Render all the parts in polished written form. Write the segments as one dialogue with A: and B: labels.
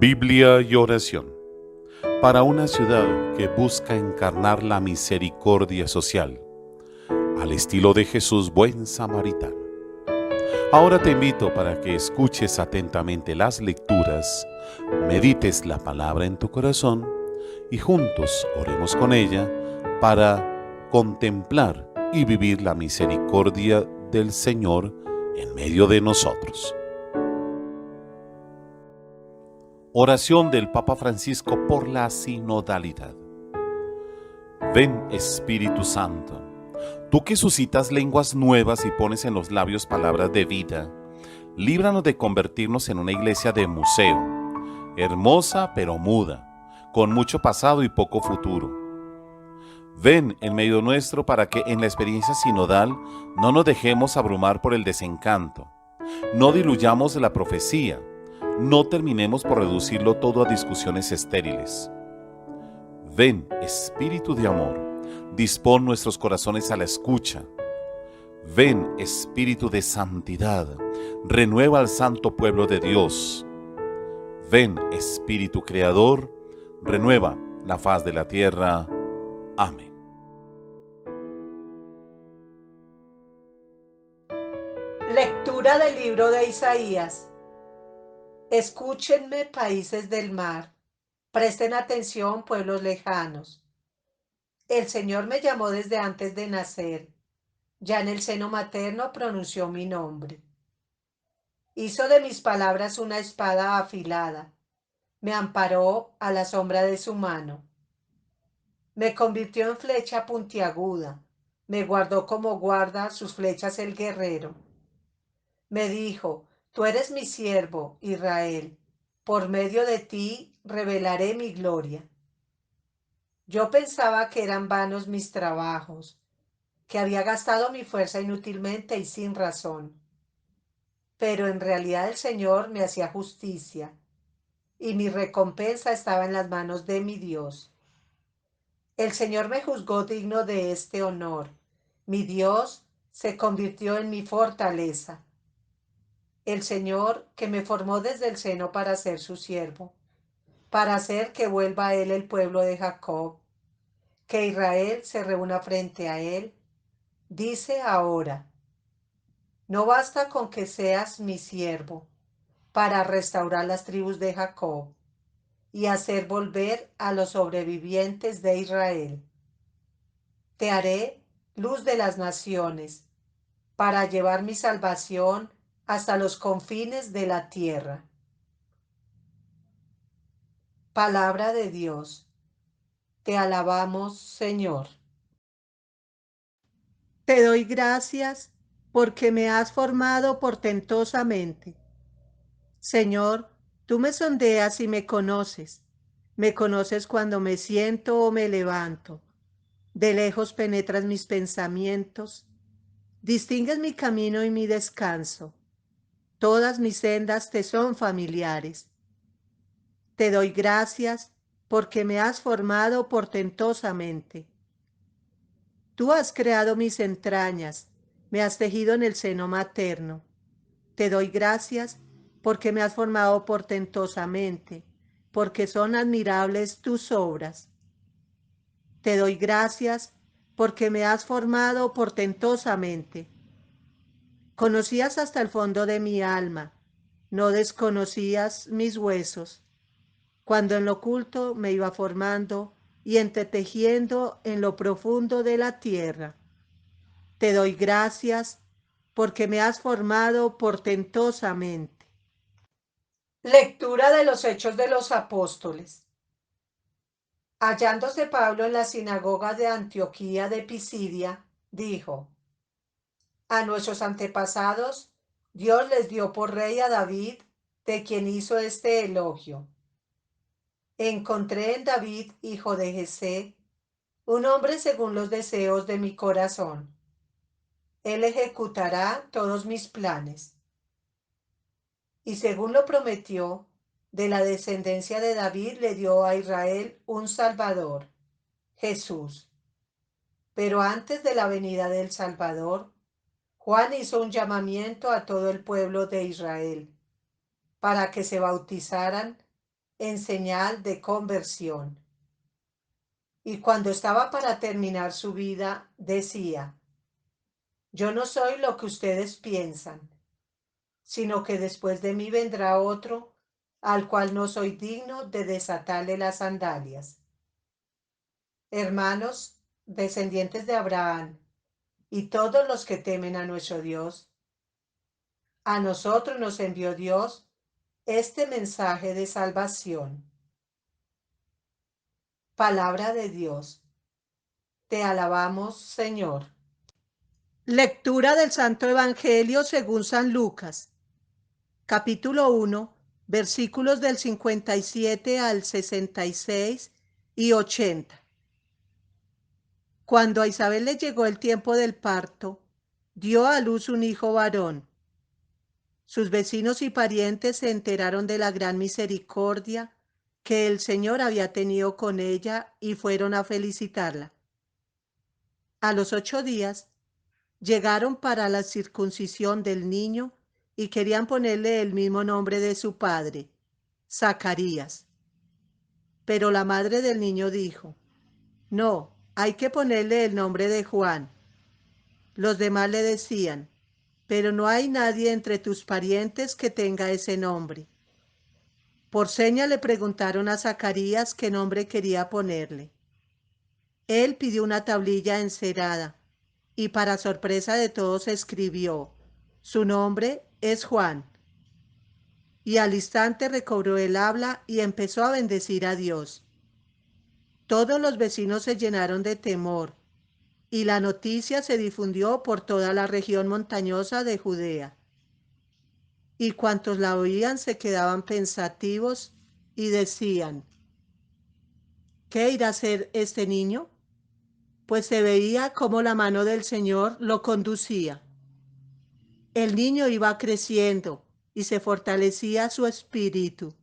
A: Biblia y oración para una ciudad que busca encarnar la misericordia social, al estilo de Jesús buen samaritano. Ahora te invito para que escuches atentamente las lecturas, medites la palabra en tu corazón y juntos oremos con ella para contemplar y vivir la misericordia del Señor en medio de nosotros. Oración del Papa Francisco por la sinodalidad. Ven, Espíritu Santo, tú que suscitas lenguas nuevas y pones en los labios palabras de vida, líbranos de convertirnos en una iglesia de museo, hermosa pero muda, con mucho pasado y poco futuro. Ven en medio nuestro para que en la experiencia sinodal no nos dejemos abrumar por el desencanto, no diluyamos la profecía, no terminemos por reducirlo todo a discusiones estériles. Ven, Espíritu de amor, dispón nuestros corazones a la escucha. Ven, Espíritu de santidad, renueva al santo pueblo de Dios. Ven, Espíritu creador, renueva la faz de la tierra. Amén.
B: Lectura del libro de Isaías. Escúchenme, países del mar, presten atención, pueblos lejanos. El Señor me llamó desde antes de nacer, ya en el seno materno pronunció mi nombre. Hizo de mis palabras una espada afilada, me amparó a la sombra de su mano. Me convirtió en flecha puntiaguda, me guardó como guarda sus flechas el guerrero. Me dijo, tú eres mi siervo, Israel, por medio de ti revelaré mi gloria. Yo pensaba que eran vanos mis trabajos, que había gastado mi fuerza inútilmente y sin razón. Pero en realidad el Señor me hacía justicia, y mi recompensa estaba en las manos de mi Dios. El Señor me juzgó digno de este honor. Mi Dios se convirtió en mi fortaleza. El Señor que me formó desde el seno para ser su siervo, para hacer que vuelva a él el pueblo de Jacob, que Israel se reúna frente a él, dice ahora, no basta con que seas mi siervo para restaurar las tribus de Jacob y hacer volver a los sobrevivientes de Israel. Te haré luz de las naciones para llevar mi salvación hasta los confines de la tierra. Palabra de Dios. Te alabamos, Señor. Te doy gracias porque me has formado portentosamente. Señor, tú me sondeas y me conoces. Me conoces cuando me siento o me levanto. De lejos penetras mis pensamientos. Distingues mi camino y mi descanso. Todas mis sendas te son familiares. Te doy gracias porque me has formado portentosamente. Tú has creado mis entrañas, me has tejido en el seno materno. Te doy gracias porque me has formado portentosamente, porque son admirables tus obras. Te doy gracias porque me has formado portentosamente. Conocías hasta el fondo de mi alma, no desconocías mis huesos, cuando en lo oculto me iba formando y entretejiendo en lo profundo de la tierra. Te doy gracias porque me has formado portentosamente. Lectura de los Hechos de los Apóstoles. Hallándose Pablo en la sinagoga de Antioquía de Pisidia, dijo, a nuestros antepasados Dios les dio por rey a David, de quien hizo este elogio. Encontré en David, hijo de Jesé, un hombre según los deseos de mi corazón. Él ejecutará todos mis planes. Y según lo prometió, de la descendencia de David le dio a Israel un Salvador, Jesús. Pero antes de la venida del Salvador, Juan hizo un llamamiento a todo el pueblo de Israel para que se bautizaran en señal de conversión. Y cuando estaba para terminar su vida, decía: yo no soy lo que ustedes piensan, sino que después de mí vendrá otro, al cual no soy digno de desatarle las sandalias. Hermanos, descendientes de Abraham, y todos los que temen a nuestro Dios, a nosotros nos envió Dios este mensaje de salvación. Palabra de Dios. Te alabamos, Señor. Lectura del Santo Evangelio según San Lucas, capítulo 1, versículos del 57 al 66 y 80. Cuando a Isabel le llegó el tiempo del parto, dio a luz un hijo varón. Sus vecinos y parientes se enteraron de la gran misericordia que el Señor había tenido con ella y fueron a felicitarla. A los 8 días llegaron para la circuncisión del niño y querían ponerle el mismo nombre de su padre, Zacarías. Pero la madre del niño dijo: no, hay que ponerle el nombre de Juan. Los demás le decían: pero no hay nadie entre tus parientes que tenga ese nombre. Por seña le preguntaron a Zacarías qué nombre quería ponerle. Él pidió una tablilla encerada y para sorpresa de todos escribió: su nombre es Juan. Y al instante recobró el habla y empezó a bendecir a Dios. Todos los vecinos se llenaron de temor y la noticia se difundió por toda la región montañosa de Judea. Y cuantos la oían se quedaban pensativos y decían: ¿qué irá a ser este niño? Pues se veía cómo la mano del Señor lo conducía. El niño iba creciendo y se fortalecía su espíritu,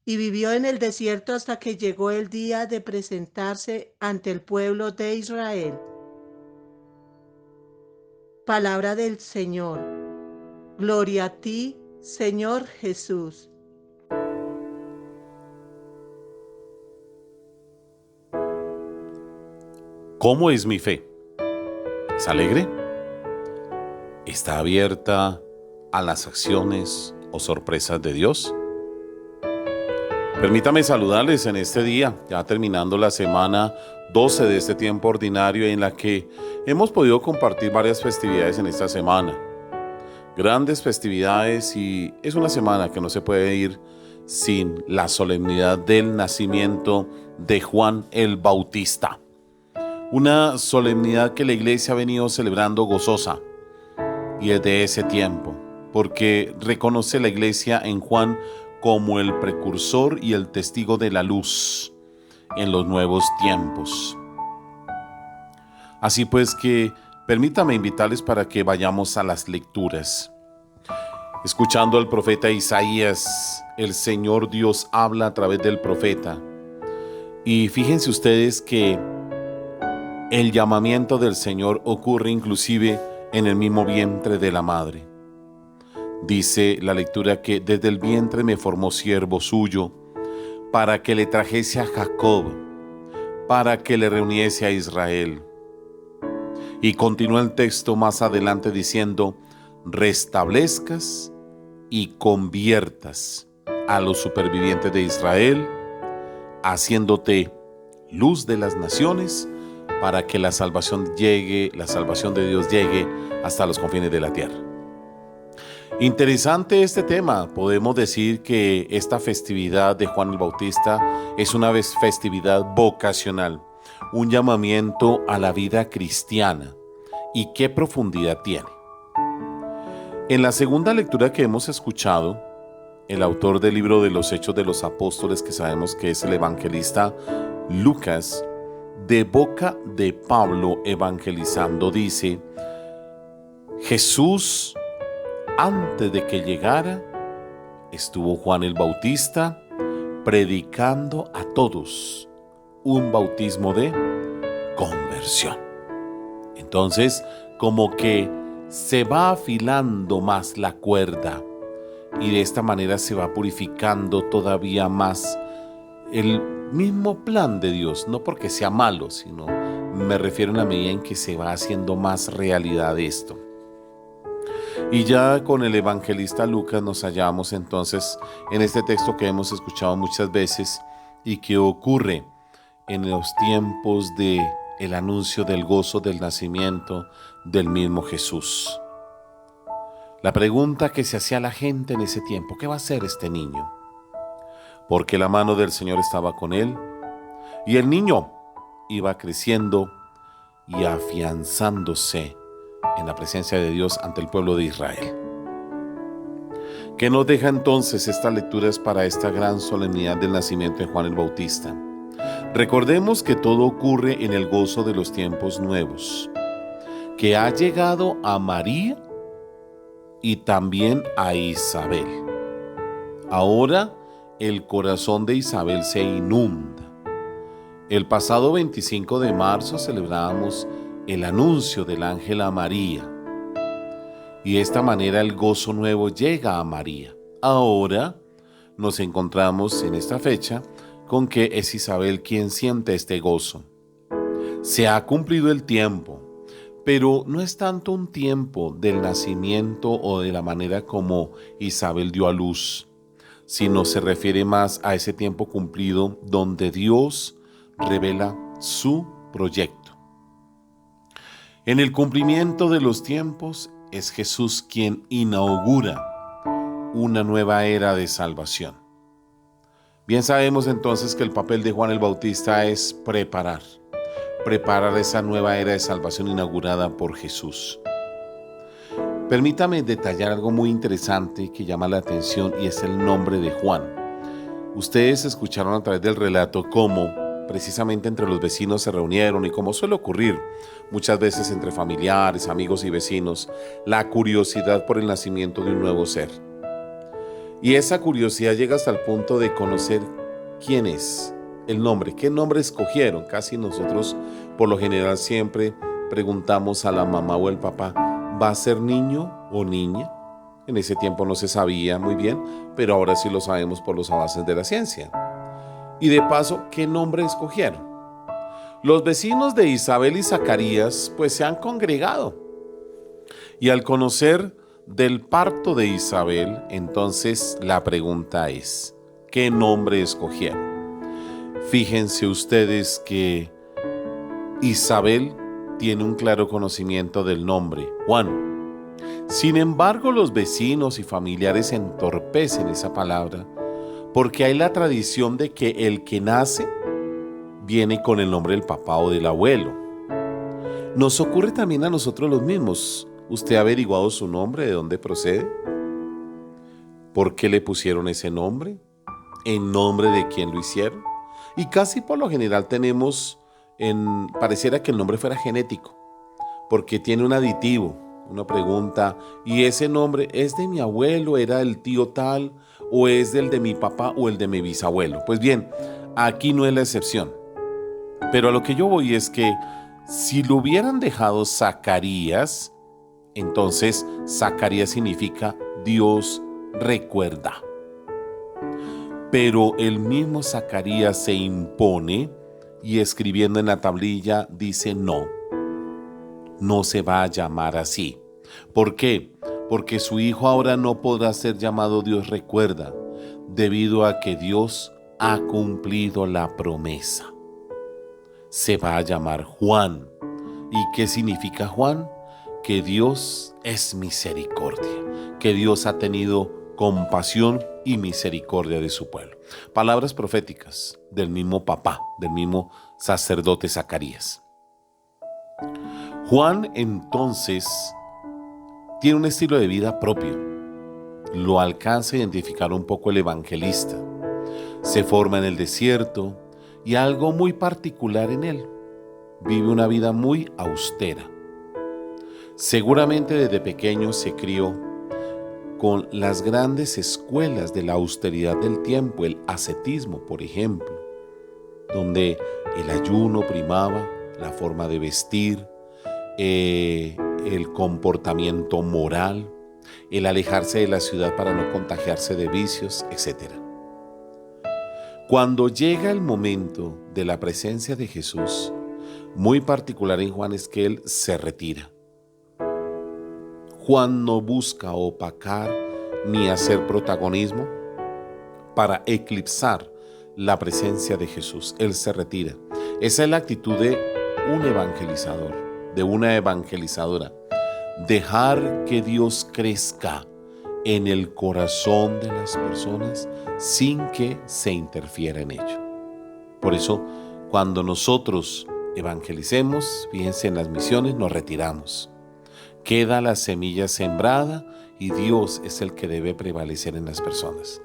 B: y vivió en el desierto hasta que llegó el día de presentarse ante el pueblo de Israel. Palabra del Señor. Gloria a ti, Señor Jesús.
A: ¿Cómo es mi fe? ¿Es alegre? ¿Está abierta a las acciones o sorpresas de Dios? Permítame saludarles en este día, ya terminando la semana 12 de este tiempo ordinario en la que hemos podido compartir varias festividades en esta semana. Grandes festividades, y es una semana que no se puede ir sin la solemnidad del nacimiento de Juan el Bautista. Una solemnidad que la iglesia ha venido celebrando gozosa y desde ese tiempo, porque reconoce la iglesia en Juan como el precursor y el testigo de la luz en los nuevos tiempos. Así pues que permítame invitarles para que vayamos a las lecturas. Escuchando al profeta Isaías, el Señor Dios habla a través del profeta. Y fíjense ustedes que el llamamiento del Señor ocurre inclusive en el mismo vientre de la madre. Dice la lectura que desde el vientre me formó siervo suyo, para que le trajese a Jacob, para que le reuniese a Israel. Y continúa el texto más adelante diciendo: restablezcas y conviertas a los supervivientes de Israel, haciéndote luz de las naciones, para que la salvación de Dios llegue hasta los confines de la tierra. Interesante este tema. Podemos decir que esta festividad de Juan el Bautista es una festividad vocacional, un llamamiento a la vida cristiana. ¿Y qué profundidad tiene? En la segunda lectura que hemos escuchado, el autor del libro de los Hechos de los Apóstoles, que sabemos que es el evangelista Lucas, de boca de Pablo evangelizando, dice: Jesús, antes de que llegara, estuvo Juan el Bautista predicando a todos un bautismo de conversión. Entonces, como que se va afilando más la cuerda y de esta manera se va purificando todavía más el mismo plan de Dios, no porque sea malo, sino me refiero en la medida en que se va haciendo más realidad esto. Y ya con el evangelista Lucas nos hallamos entonces en este texto que hemos escuchado muchas veces y que ocurre en los tiempos de el anuncio del gozo del nacimiento del mismo Jesús. La pregunta que se hacía la gente en ese tiempo: ¿qué va a hacer este niño? Porque la mano del Señor estaba con él y el niño iba creciendo y afianzándose en la presencia de Dios ante el pueblo de Israel. ¿Qué nos deja entonces estas lecturas para esta gran solemnidad del nacimiento de Juan el Bautista? Recordemos que todo ocurre en el gozo de los tiempos nuevos, que ha llegado a María y también a Isabel. Ahora el corazón de Isabel se inunda. El pasado 25 de marzo celebrábamos el anuncio del ángel a María, y de esta manera el gozo nuevo llega a María. Ahora nos encontramos en esta fecha con que es Isabel quien siente este gozo. Se ha cumplido el tiempo, pero no es tanto un tiempo del nacimiento o de la manera como Isabel dio a luz, sino se refiere más a ese tiempo cumplido donde Dios revela su proyecto. En el cumplimiento de los tiempos es Jesús quien inaugura una nueva era de salvación. Bien sabemos entonces que el papel de Juan el Bautista es preparar esa nueva era de salvación inaugurada por Jesús. Permítame detallar algo muy interesante que llama la atención, y es el nombre de Juan. Ustedes escucharon a través del relato cómo precisamente entre los vecinos se reunieron, y como suele ocurrir muchas veces entre familiares, amigos y vecinos, la curiosidad por el nacimiento de un nuevo ser. Y esa curiosidad llega hasta el punto de conocer quién es, el nombre, qué nombre escogieron. Casi nosotros por lo general siempre preguntamos a la mamá o el papá: ¿va a ser niño o niña? En ese tiempo no se sabía muy bien, pero ahora sí lo sabemos por los avances de la ciencia. Y de paso, ¿qué nombre escogieron? Los vecinos de Isabel y Zacarías pues se han congregado. Y al conocer del parto de Isabel, entonces la pregunta es: ¿qué nombre escogieron? Fíjense ustedes que Isabel tiene un claro conocimiento del nombre, Juan. Sin embargo, los vecinos y familiares entorpecen esa palabra porque hay la tradición de que el que nace viene con el nombre del papá o del abuelo. Nos ocurre también a nosotros los mismos. ¿Usted ha averiguado su nombre, de dónde procede? ¿Por qué le pusieron ese nombre? ¿En nombre de quién lo hicieron? Y casi por lo general pareciera que el nombre fuera genético, porque tiene un aditivo. Uno pregunta: ¿y ese nombre es de mi abuelo, era el tío tal, o es del de mi papá o el de mi bisabuelo? Pues bien, aquí no es la excepción. Pero a lo que yo voy es que si lo hubieran dejado Zacarías, entonces Zacarías significa Dios recuerda. Pero el mismo Zacarías se impone y escribiendo en la tablilla dice: no se va a llamar así. ¿Por qué? Porque su hijo ahora no podrá ser llamado Dios recuerda, debido a que Dios ha cumplido la promesa. Se va a llamar Juan. ¿Y qué significa Juan? Que Dios es misericordia, que Dios ha tenido compasión y misericordia de su pueblo. Palabras proféticas del mismo papá, del mismo sacerdote Zacarías. Juan entonces tiene un estilo de vida propio. Lo alcanza a identificar un poco el evangelista. Se forma en el desierto y algo muy particular en él: vive una vida muy austera. Seguramente desde pequeño se crió con las grandes escuelas de la austeridad del tiempo, el ascetismo, por ejemplo, donde el ayuno primaba, la forma de vestir, el comportamiento moral. el alejarse de la ciudad para no contagiarse de vicios, etc. Cuando llega el momento de la presencia de Jesús, muy particular en Juan es que él se retira. Juan no busca opacar ni hacer protagonismo para eclipsar la presencia de Jesús. Él se retira. Esa es la actitud de un evangelizador, de una evangelizadora. Dejar que Dios crezca en el corazón de las personas sin que se interfiera en ello. Por eso, cuando nosotros evangelicemos, fíjense, en las misiones nos retiramos. Queda la semilla sembrada y Dios es el que debe prevalecer en las personas.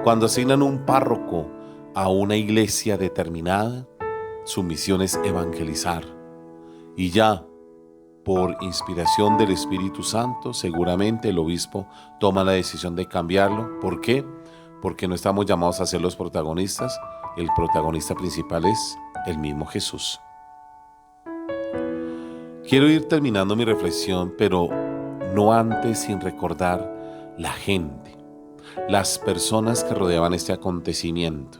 A: Cuando asignan un párroco a una iglesia determinada, su misión es evangelizar. Y ya, por inspiración del Espíritu Santo, seguramente el obispo toma la decisión de cambiarlo. ¿Por qué? Porque no estamos llamados a ser los protagonistas. El protagonista principal es el mismo Jesús. Quiero ir terminando mi reflexión, pero no antes sin recordar la gente, las personas que rodeaban este acontecimiento.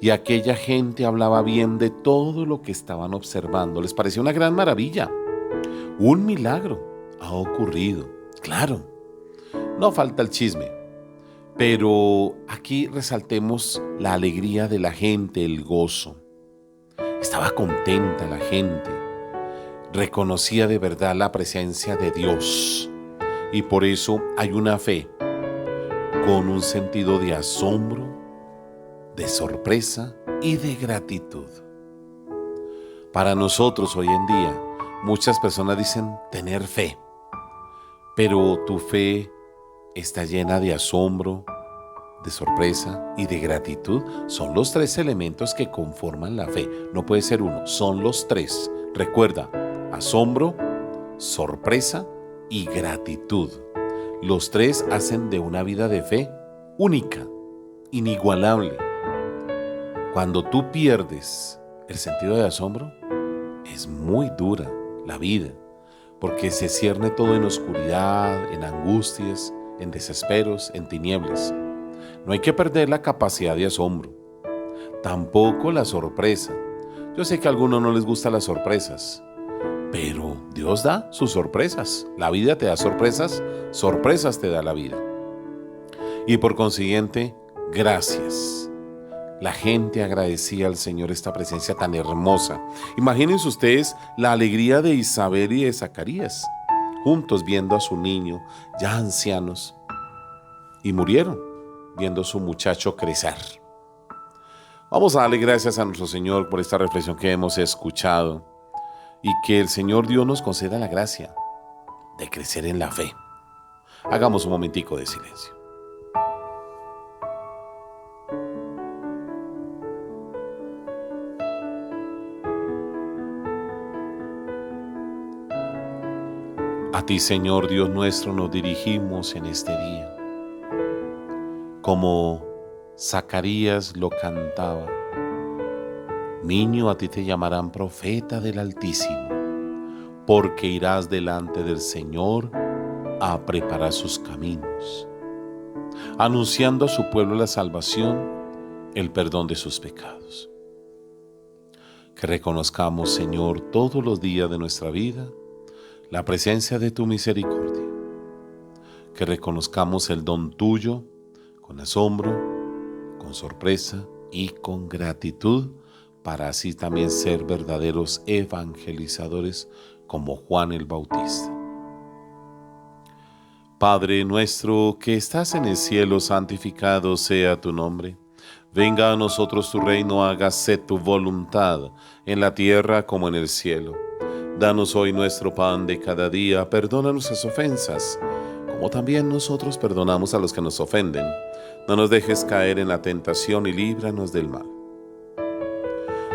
A: Y aquella gente hablaba bien de todo lo que estaban observando. Les parecía una gran maravilla. Un milagro ha ocurrido. Claro, no falta el chisme. Pero aquí resaltemos la alegría de la gente, el gozo. Estaba contenta la gente. Reconocía de verdad la presencia de Dios. Y por eso hay una fe con un sentido de asombro, de sorpresa y de gratitud. Para nosotros hoy en día, muchas personas dicen tener fe, pero tu fe está llena de asombro, de sorpresa y de gratitud. Son los tres elementos que conforman la fe. No puede ser uno, son los tres. Recuerda, asombro, sorpresa y gratitud. Los tres hacen de una vida de fe única, inigualable. Cuando tú pierdes el sentido de asombro, es muy dura la vida, porque se cierne todo en oscuridad, en angustias, en desesperos, en tinieblas. No hay que perder la capacidad de asombro, tampoco la sorpresa. Yo sé que a algunos no les gustan las sorpresas, pero Dios da sus sorpresas. La vida te da sorpresas, sorpresas te da la vida. Y por consiguiente, gracias. La gente agradecía al Señor esta presencia tan hermosa. Imagínense ustedes la alegría de Isabel y de Zacarías, juntos viendo a su niño, ya ancianos, y murieron viendo a su muchacho crecer. Vamos a darle gracias a nuestro Señor por esta reflexión que hemos escuchado y que el Señor Dios nos conceda la gracia de crecer en la fe. Hagamos un momentico de silencio. A ti, Señor Dios nuestro, nos dirigimos en este día. Como Zacarías lo cantaba, niño, a ti te llamarán profeta del Altísimo, porque irás delante del Señor a preparar sus caminos, anunciando a su pueblo la salvación, el perdón de sus pecados. Que reconozcamos, Señor, todos los días de nuestra vida, la presencia de tu misericordia. Que reconozcamos el don tuyo con asombro, con sorpresa y con gratitud, para así también ser verdaderos evangelizadores como Juan el Bautista. Padre nuestro que estás en el cielo, santificado sea tu nombre. Venga a nosotros tu reino, hágase tu voluntad, en la tierra como en el cielo. Danos hoy nuestro pan de cada día, perdona nuestras ofensas, como también nosotros perdonamos a los que nos ofenden. No nos dejes caer en la tentación y líbranos del mal.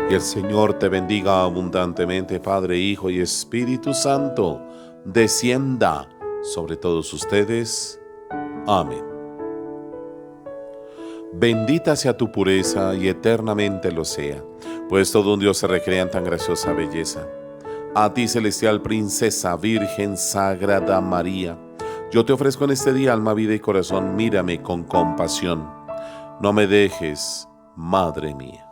A: Y el Señor te bendiga abundantemente, Padre, Hijo y Espíritu Santo, descienda sobre todos ustedes. Amén. Bendita sea tu pureza y eternamente lo sea, pues todo un Dios se recrea en tan graciosa belleza. A ti, celestial princesa, Virgen Sagrada María, Yo te ofrezco en este día alma, vida y corazón, mírame con compasión. No me dejes, Madre mía.